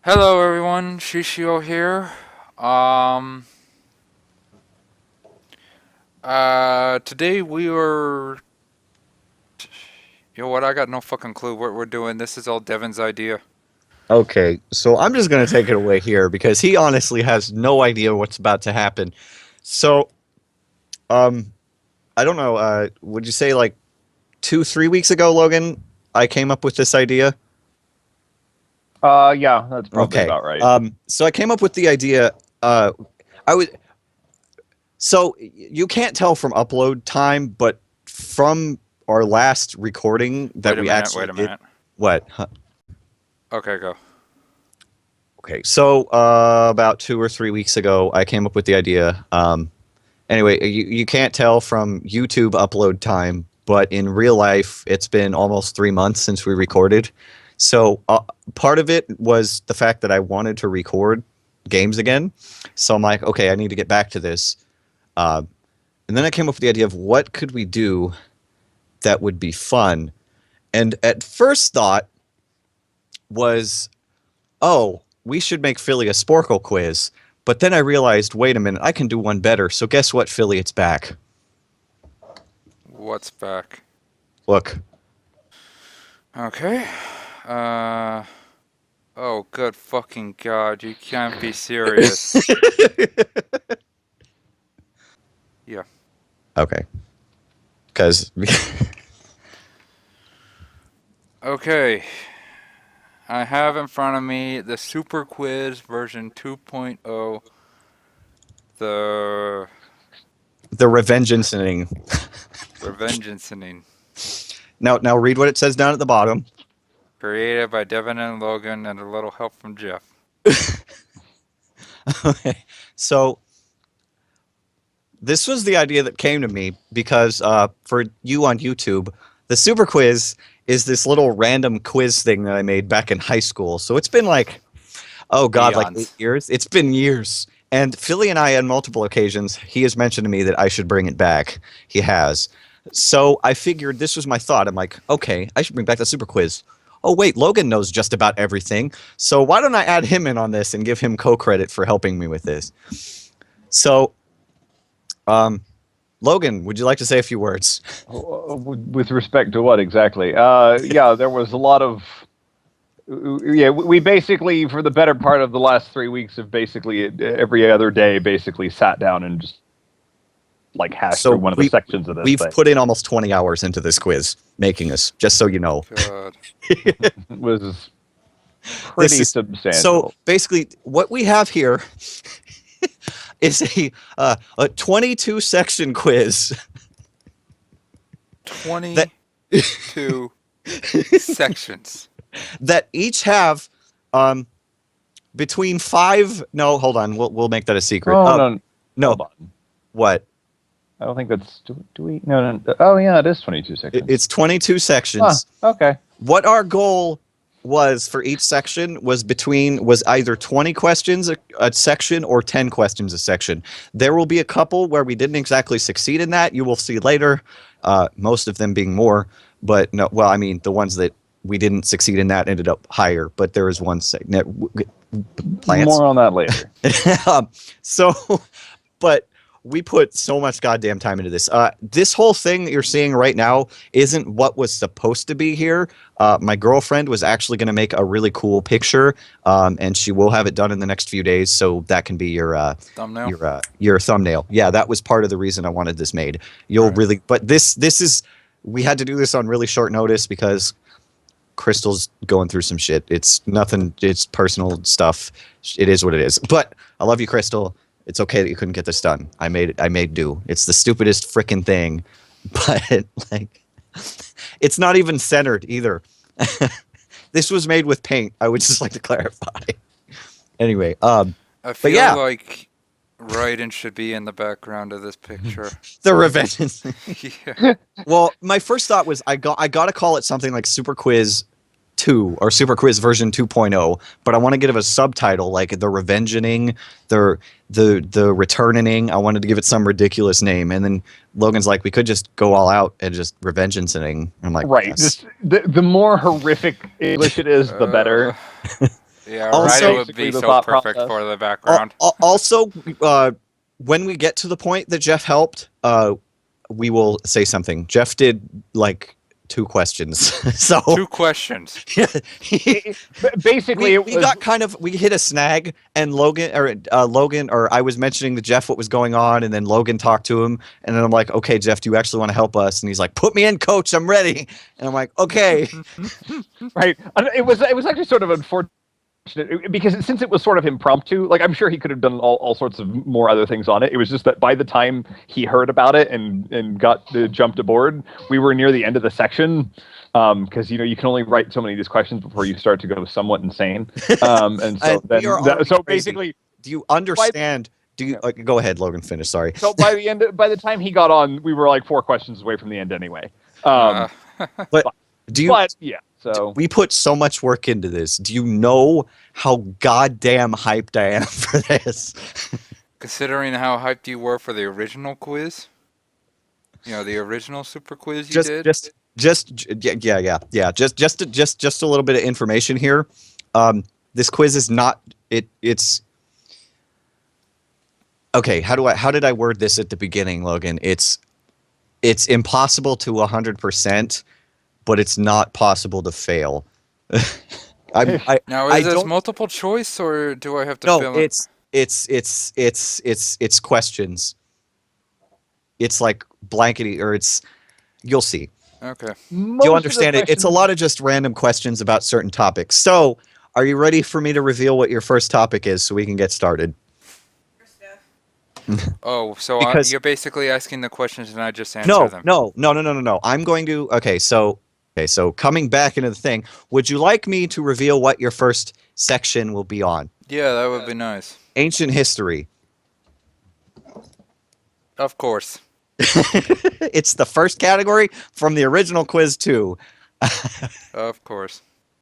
Hello everyone, Shishio here. Um, Today we were, you know what, I got no fucking clue what we're doing. This is all Devin's idea. Okay, so I'm just going to take it away here because he honestly has no idea what's about to happen. So, um, I don't know. Would you say like 2, 3 weeks ago, Logan, I came up with this idea? Yeah, that's probably Okay. about right. So I came up with the idea. I would. So you can't tell from upload time, but from our last recording that Wait a we minute, actually wait a did. minute. What? Huh? Okay, go. Okay. So about 2 or 3 weeks ago, I came up with the idea. Anyway, you can't tell from YouTube upload time, but in real life, it's been almost 3 months since we recorded. So part of it was the fact that I wanted to record games again. So I'm like, okay, I need to get back to this. Uh, and then I came up with the idea of what could we do that would be fun. And at first thought was, oh, we should make Philly a Sporkle quiz. But then I realized, wait a minute, I can do one better. So guess what, Philly? It's back. What's back? Look. Okay. Uh, oh, good fucking god, you can't be serious. Yeah. Okay. Because Okay. I have in front of me the Super Quiz version 2.0. The the revengeancing. Revengeancing. Now read what it says down at the bottom. Created by Devin and Logan and a little help from Jeff. Okay. So this was the idea that came to me because for you on YouTube, the Super Quiz is this little random quiz thing that I made back in high school. So it's been like, oh god, like eight Eons. years. It's been years. And Philly and I, on multiple occasions, he has mentioned to me that I should bring it back. He has. So I figured this was my thought. I'm like, okay, I should bring back the Super Quiz. Oh wait, Logan knows just about everything. So why don't I add him in on this and give him co-credit for helping me with this? So, Logan, would you like to say a few words? With respect to what exactly? Yeah, there was a lot of. Yeah, we basically, for the better part of the last 3 weeks, have basically every other day basically sat down and just like hashed So through one of the sections of this we've thing. put in almost 20 hours into this quiz, making us, just so you know. God. It was pretty substantial. So basically, what we have here is a 22 section quiz. 22 sections. That each have between five. No, hold on. We'll make that a secret. Oh, no. No. Hold on. What? I don't think that's. Do we? No. Oh, yeah, it is 22 sections. It's 22 sections. Okay. What our goal was for each section was either 20 questions a section or 10 questions a section. There will be a couple where we didn't exactly succeed in that. You will see later. Most of them being more, but no. Well, I mean, the ones that we didn't succeed in that ended up higher. But there is one segment. More on that later. So, but we put so much goddamn time into this. This whole thing that you're seeing right now isn't what was supposed to be here. My girlfriend was actually going to make a really cool picture, and she will have it done in the next few days, so that can be your Thumbnail. Your thumbnail. Yeah, that was part of the reason I wanted this made. But this is we had to do this on really short notice because Crystal's going through some shit. It's nothing. It's personal stuff. It is what it is. But I love you, Crystal. It's okay that you couldn't get this done. I made do. It's the stupidest freaking thing, but like, it's not even centered either. This was made with paint. I would just like to clarify. Anyway, I feel yeah. like Raiden should be in the background of this picture. The revenge. Yeah. Well, my first thought was I got to call it something like Super Quiz 2 or Super Quiz version 2.0, but I want to give a subtitle like the Revengeing, the Returning. I wanted to give it some ridiculous name, and then Logan's like, we could just go all out and just Revengeancing. I'm like, right. yes. Just the more horrific English it is, the better. Yeah, Also- right. It would Basically be the so thought perfect process. for the background. Also, when we get to the point that Jeff helped, we will say something. Jeff did like 2 questions, so 2 questions. Basically, it we was got we hit a snag, and Logan or I was mentioning to Jeff what was going on, and then Logan talked to him, and then I'm like, okay, Jeff, do you actually want to help us? And he's like, put me in, coach, I'm ready. And I'm like, okay. right. It was actually sort of unfortunate because since it was sort of impromptu, like I'm sure he could have done all sorts of more other things on it. It was just that by the time he heard about it and got jumped aboard, we were near the end of the section. Because you can only write so many of these questions before you start to go somewhat insane. And so And we are already so crazy. basically, Do you understand? Do you go ahead, Logan? Finish. Sorry. so by the time he got on, we were like 4 questions away from the end anyway. Uh, But do you? But yeah, so We put so much work into this. Do you know how goddamn hyped I am for this? considering how hyped you were for the original quiz, the original super quiz you just, did. yeah. Just a little bit of information here. This quiz is not. It's okay. How did I word this at the beginning, Logan? It's impossible to 100%, but it's not possible to fail. Now, I is this don't. multiple choice or do I have to No, fill in? it's questions. It's like blankety, or you'll see. Okay. You'll understand it. It's a lot of just random questions about certain topics. So, are you ready for me to reveal what your first topic is so we can get started? Oh, so Because- you're basically asking the questions and I just answer them. No. I'm going to. Okay, so coming back into the thing, would you like me to reveal what your first section will be on? Yeah, that would be nice. Ancient history. Of course. It's the first category from the original quiz too. Of course.